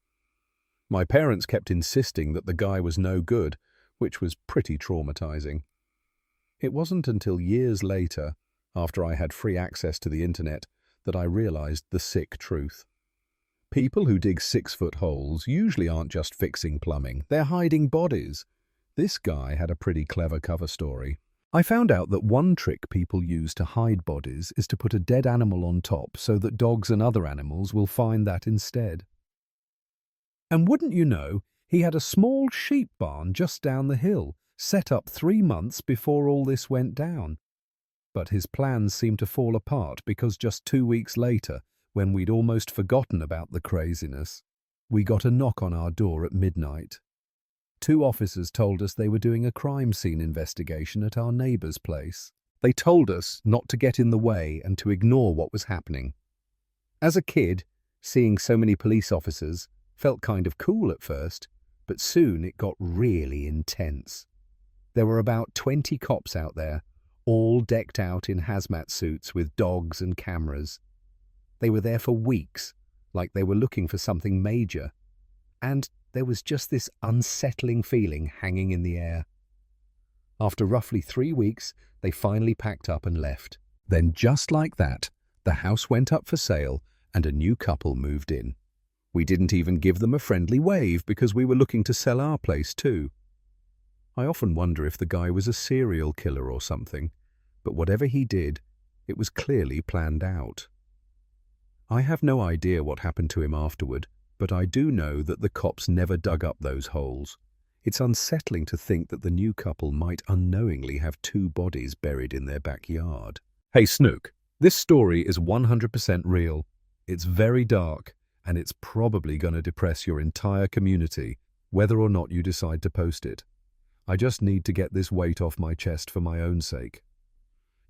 My parents kept insisting that the guy was no good, which was pretty traumatizing. It wasn't until years later, after I had free access to the internet, that I realized the sick truth. People who dig 6-foot holes usually aren't just fixing plumbing, they're hiding bodies. This guy had a pretty clever cover story. I found out that one trick people use to hide bodies is to put a dead animal on top so that dogs and other animals will find that instead. And wouldn't you know, he had a small sheep barn just down the hill, set up 3 months before all this went down. But his plans seemed to fall apart because just 2 weeks later, when we'd almost forgotten about the craziness, we got a knock on our door at midnight. 2 officers told us they were doing a crime scene investigation at our neighbour's place. They told us not to get in the way and to ignore what was happening. As a kid, seeing so many police officers felt kind of cool at first, but soon it got really intense. There were about 20 cops out there, all decked out in hazmat suits with dogs and cameras. They were there for weeks, like they were looking for something major. And there was just this unsettling feeling hanging in the air. After roughly 3 weeks, they finally packed up and left. Then just like that, the house went up for sale and a new couple moved in. We didn't even give them a friendly wave because we were looking to sell our place too. I often wonder if the guy was a serial killer or something, but whatever he did, it was clearly planned out. I have no idea what happened to him afterward, but I do know that the cops never dug up those holes. It's unsettling to think that the new couple might unknowingly have 2 bodies buried in their backyard. Hey Snook, this story is 100% real. It's very dark, and it's probably going to depress your entire community, whether or not you decide to post it. I just need to get this weight off my chest for my own sake.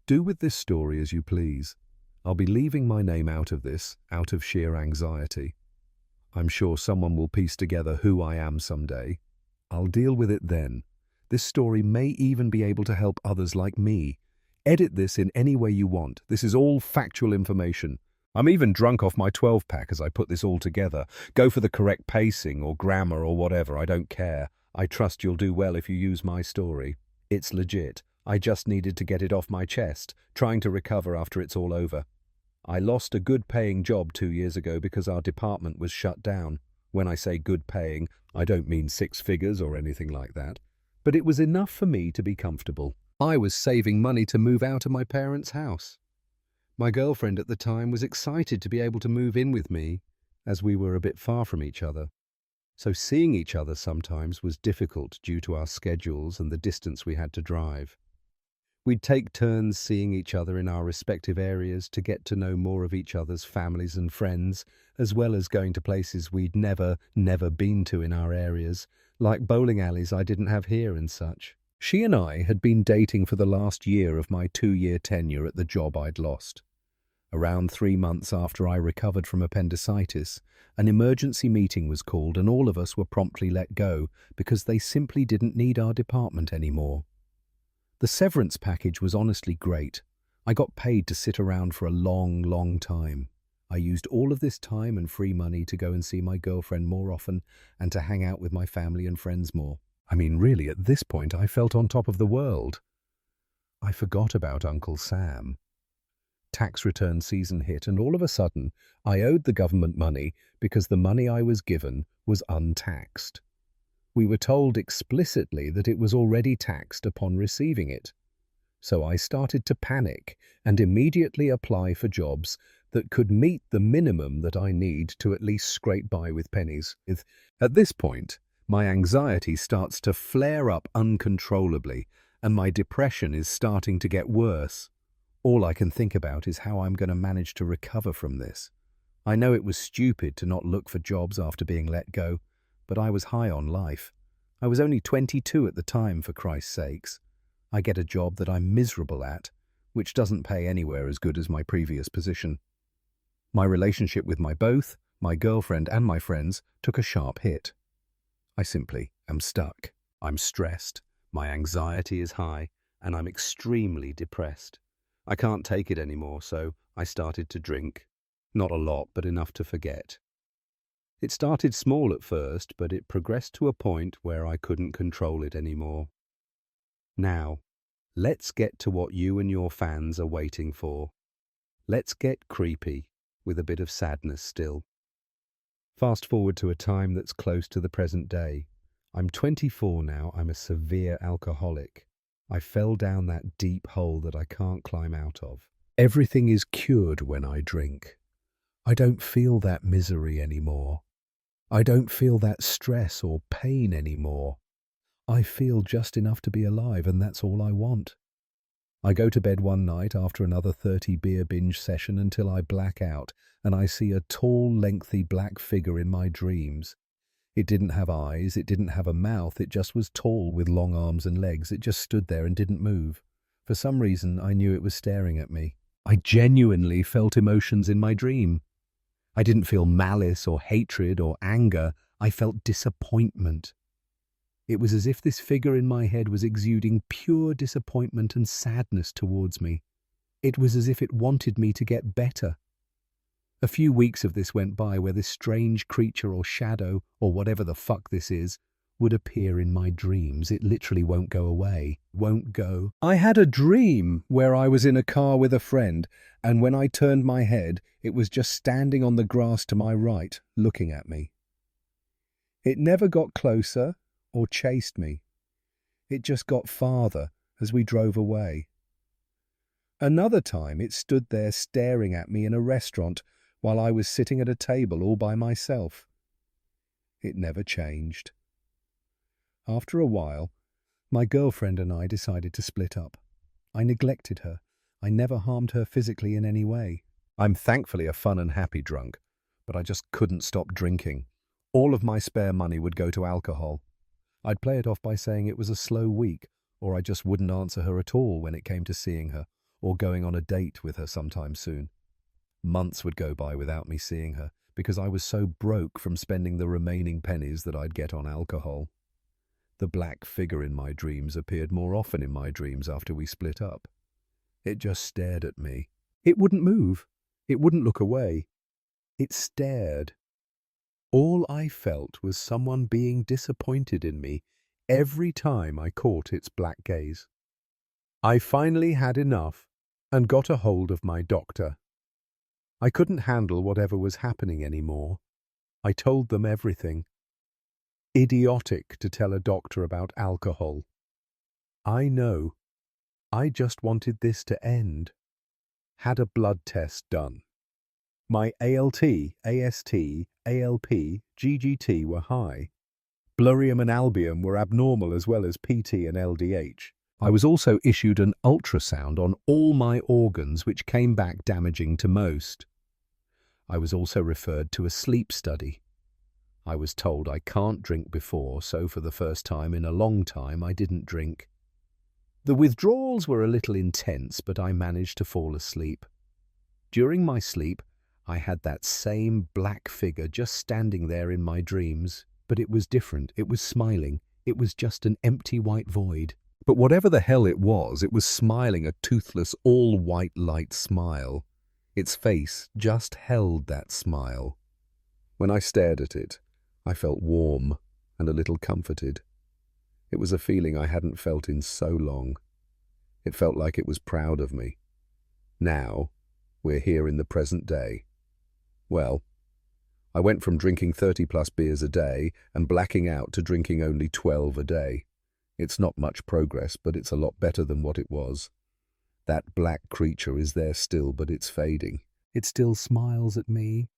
Do with this story as you please. I'll be leaving my name out of this, out of sheer anxiety. I'm sure someone will piece together who I am someday. I'll deal with it then. This story may even be able to help others like me. Edit this in any way you want. This is all factual information. I'm even drunk off my 12-pack as I put this all together. Go for the correct pacing or grammar or whatever, I don't care. I trust you'll do well if you use my story. It's legit. I just needed to get it off my chest, trying to recover after it's all over. I lost a good-paying job 2 years ago because our department was shut down. When I say good-paying, I don't mean 6 figures or anything like that. But it was enough for me to be comfortable. I was saving money to move out of my parents' house. My girlfriend at the time was excited to be able to move in with me, as we were a bit far from each other. So seeing each other sometimes was difficult due to our schedules and the distance we had to drive. We'd take turns seeing each other in our respective areas to get to know more of each other's families and friends, as well as going to places we'd never been to in our areas, like bowling alleys I didn't have here and such. She and I had been dating for the last year of my 2-year tenure at the job I'd lost. Around 3 months after I recovered from appendicitis, an emergency meeting was called and all of us were promptly let go because they simply didn't need our department anymore. The severance package was honestly great. I got paid to sit around for a long time. I used all of this time and free money to go and see my girlfriend more often and to hang out with my family and friends more. I mean, really, at this point, I felt on top of the world. I forgot about Uncle Sam. Tax return season hit, and all of a sudden, I owed the government money because the money I was given was untaxed. We were told explicitly that it was already taxed upon receiving it. So I started to panic and immediately apply for jobs that could meet the minimum that I need to at least scrape by with pennies. At this point, my anxiety starts to flare up uncontrollably, and my depression is starting to get worse. All I can think about is how I'm going to manage to recover from this. I know it was stupid to not look for jobs after being let go, but I was high on life. I was only 22 at the time, for Christ's sakes. I get a job that I'm miserable at, which doesn't pay anywhere as good as my previous position. My relationship with my girlfriend and my friends took a sharp hit. I simply am stuck. I'm stressed, my anxiety is high, and I'm extremely depressed. I can't take it anymore, so I started to drink. Not a lot, but enough to forget. It started small at first, but it progressed to a point where I couldn't control it anymore. Now, let's get to what you and your fans are waiting for. Let's get creepy, with a bit of sadness still. Fast forward to a time that's close to the present day. I'm 24 now, I'm a severe alcoholic. I fell down that deep hole that I can't climb out of. Everything is cured when I drink. I don't feel that misery anymore. I don't feel that stress or pain anymore. I feel just enough to be alive, and that's all I want. I go to bed one night after another 30-beer binge session until I black out, and I see a tall, lengthy black figure in my dreams. It didn't have eyes, it didn't have a mouth, it just was tall with long arms and legs. It just stood there and didn't move. For some reason, I knew it was staring at me. I genuinely felt emotions in my dream. I didn't feel malice or hatred or anger. I felt disappointment. It was as if this figure in my head was exuding pure disappointment and sadness towards me. It was as if it wanted me to get better. A few weeks of this went by where this strange creature or shadow, or whatever the fuck this is, would appear in my dreams. It literally won't go away. Won't go. I had a dream where I was in a car with a friend, and when I turned my head, it was just standing on the grass to my right, looking at me. It never got closer or chased me. It just got farther as we drove away. Another time it stood there staring at me in a restaurant while I was sitting at a table all by myself. It never changed. After a while, my girlfriend and I decided to split up. I neglected her. I never harmed her physically in any way. I'm thankfully a fun and happy drunk, but I just couldn't stop drinking. All of my spare money would go to alcohol. I'd play it off by saying it was a slow week, or I just wouldn't answer her at all when it came to seeing her, or going on a date with her sometime soon. Months would go by without me seeing her, because I was so broke from spending the remaining pennies that I'd get on alcohol. The black figure in my dreams appeared more often in my dreams after we split up. It just stared at me. It wouldn't move. It wouldn't look away. It stared. All I felt was someone being disappointed in me every time I caught its black gaze. I finally had enough and got a hold of my doctor. I couldn't handle whatever was happening anymore. I told them everything. Idiotic to tell a doctor about alcohol. I know. I just wanted this to end. Had a blood test done. My ALT, AST, ALP, GGT were high. Blurium and albium were abnormal as well as PT and LDH. I was also issued an ultrasound on all my organs, which came back damaging to most. I was also referred to a sleep study. I was told I can't drink before, so for the first time in a long time I didn't drink. The withdrawals were a little intense, but I managed to fall asleep. During my sleep, I had that same black figure just standing there in my dreams, but it was different. It was smiling. It was just an empty white void. But whatever the hell it was smiling a toothless, all-white light smile. Its face just held that smile. When I stared at it, I felt warm and a little comforted. It was a feeling I hadn't felt in so long. It felt like it was proud of me. Now, we're here in the present day. Well, I went from drinking 30-plus beers a day and blacking out to drinking only 12 a day. It's not much progress, but it's a lot better than what it was. That black creature is there still, but it's fading. It still smiles at me,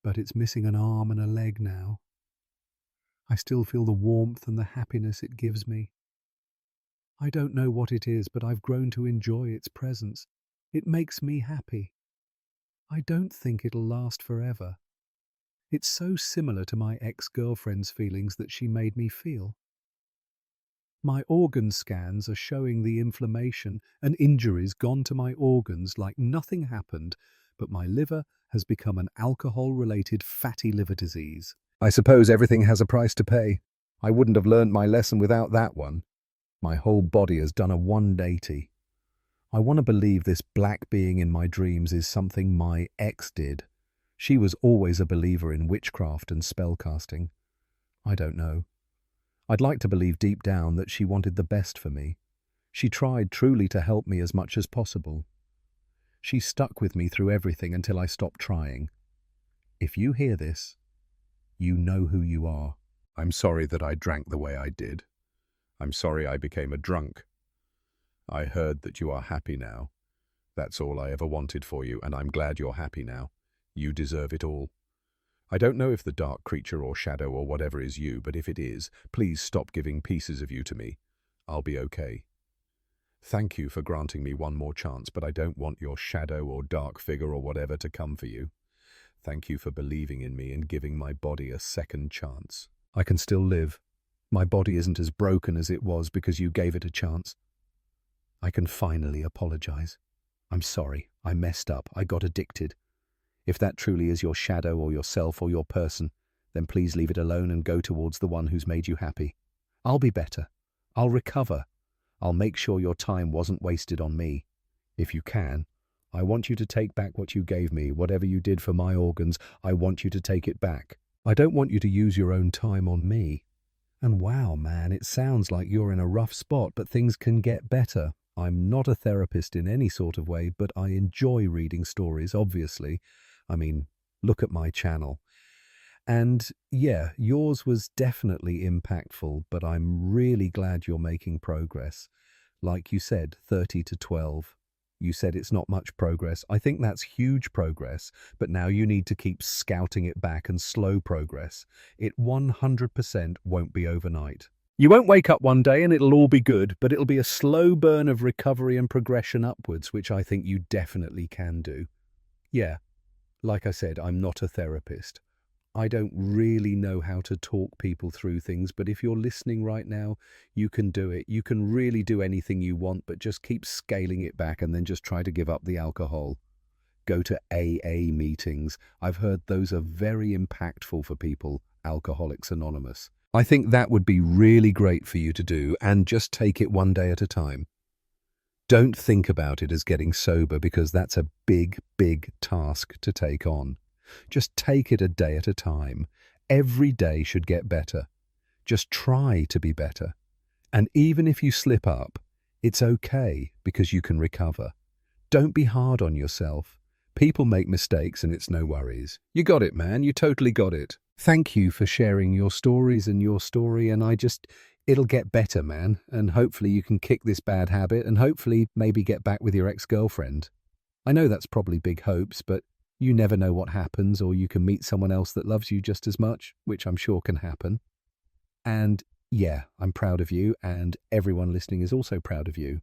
but it's missing an arm and a leg now. I still feel the warmth and the happiness it gives me. I don't know what it is, but I've grown to enjoy its presence. It makes me happy. I don't think it'll last forever. It's so similar to my ex-girlfriend's feelings that she made me feel. My organ scans are showing the inflammation and injuries gone to my organs like nothing happened, but my liver has become an alcohol-related fatty liver disease. I suppose everything has a price to pay. I wouldn't have learned my lesson without that one. My whole body has done a 180. I want to believe this black being in my dreams is something my ex did. She was always a believer in witchcraft and spellcasting. I don't know. I'd like to believe deep down that she wanted the best for me. She tried truly to help me as much as possible. She stuck with me through everything until I stopped trying. If you hear this, you know who you are. I'm sorry that I drank the way I did. I'm sorry I became a drunk. I heard that you are happy now. That's all I ever wanted for you, and I'm glad you're happy now. You deserve it all. I don't know if the dark creature or shadow or whatever is you, but if it is, please stop giving pieces of you to me. I'll be okay. Thank you for granting me one more chance, but I don't want your shadow or dark figure or whatever to come for you. Thank you for believing in me and giving my body a second chance. I can still live. My body isn't as broken as it was because you gave it a chance. I can finally apologize. I'm sorry. I messed up. I got addicted. If that truly is your shadow or yourself or your person, then please leave it alone and go towards the one who's made you happy. I'll be better. I'll recover. I'll make sure your time wasn't wasted on me. If you can, I want you to take back what you gave me. Whatever you did for my organs, I want you to take it back. I don't want you to use your own time on me. And wow, man, it sounds like you're in a rough spot, but things can get better. I'm not a therapist in any sort of way, but I enjoy reading stories, obviously. I mean, look at my channel. And yeah, yours was definitely impactful, but I'm really glad you're making progress. Like you said, 30 to 12. You said it's not much progress. I think that's huge progress, but now you need to keep scouting it back and slow progress. It 100% won't be overnight. You won't wake up one day and it'll all be good, but it'll be a slow burn of recovery and progression upwards, which I think you definitely can do. Yeah. Like I said, I'm not a therapist. I don't really know how to talk people through things, but if you're listening right now, you can do it. You can really do anything you want, but just keep scaling it back and then just try to give up the alcohol. Go to AA meetings. I've heard those are very impactful for people, Alcoholics Anonymous. I think that would be really great for you to do, and just take it one day at a time. Don't think about it as getting sober, because that's a big, big task to take on. Just take it a day at a time. Every day should get better. Just try to be better. And even if you slip up, it's okay, because you can recover. Don't be hard on yourself. People make mistakes and it's no worries. You got it, man. You totally got it. Thank you for sharing your stories and your story, and it'll get better, man, and hopefully you can kick this bad habit and hopefully maybe get back with your ex-girlfriend. I know that's probably big hopes, but you never know what happens, or you can meet someone else that loves you just as much, which I'm sure can happen. And yeah, I'm proud of you, and everyone listening is also proud of you.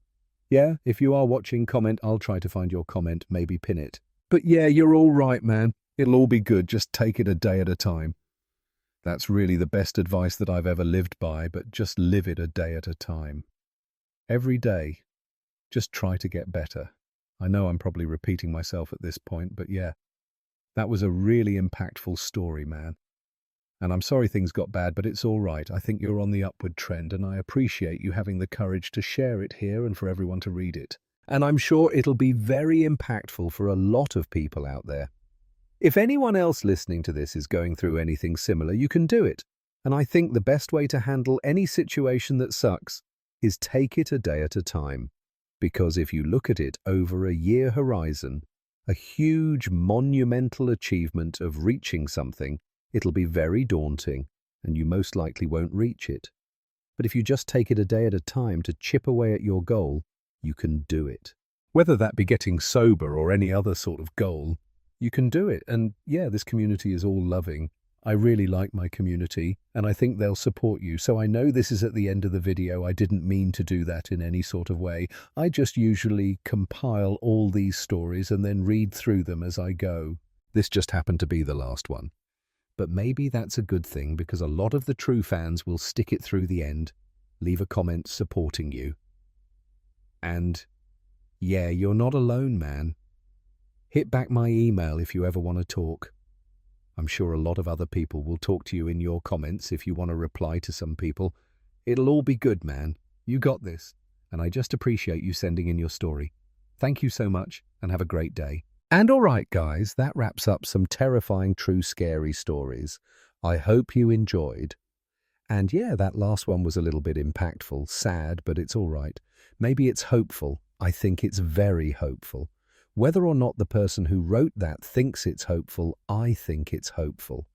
Yeah, if you are watching, comment. I'll try to find your comment, maybe pin it. But yeah, you're all right, man. It'll all be good. Just take it a day at a time. That's really the best advice that I've ever lived by, but just live it a day at a time. Every day, just try to get better. I know I'm probably repeating myself at this point, but yeah, that was a really impactful story, man. And I'm sorry things got bad, but it's all right. I think you're on the upward trend, and I appreciate you having the courage to share it here and for everyone to read it. And I'm sure it'll be very impactful for a lot of people out there. If anyone else listening to this is going through anything similar, you can do it. And I think the best way to handle any situation that sucks is take it a day at a time. Because if you look at it over a year horizon, a huge monumental achievement of reaching something, it'll be very daunting and you most likely won't reach it. But if you just take it a day at a time to chip away at your goal, you can do it. Whether that be getting sober or any other sort of goal, you can do it. And yeah, this community is all loving. I really like my community, and I think they'll support you. So I know this is at the end of the video. I didn't mean to do that in any sort of way. I just usually compile all these stories and then read through them as I go. This just happened to be the last one. But maybe that's a good thing because a lot of the true fans will stick it through the end, leave a comment supporting you. And yeah, you're not alone, man. Hit back my email if you ever want to talk. I'm sure a lot of other people will talk to you in your comments if you want to reply to some people. It'll all be good, man. You got this. And I just appreciate you sending in your story. Thank you so much and have a great day. And all right, guys, that wraps up some terrifying, true, scary stories. I hope you enjoyed. And yeah, that last one was a little bit impactful, sad, but it's all right. Maybe it's hopeful. I think it's very hopeful. Whether or not the person who wrote that thinks it's hopeful, I think it's hopeful.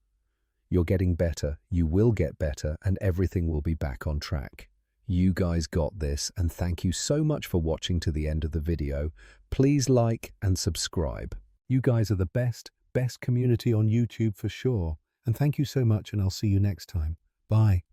You're getting better, you will get better, and everything will be back on track. You guys got this, and thank you so much for watching to the end of the video. Please like and subscribe. You guys are the best community on YouTube for sure. And thank you so much, and I'll see you next time. Bye.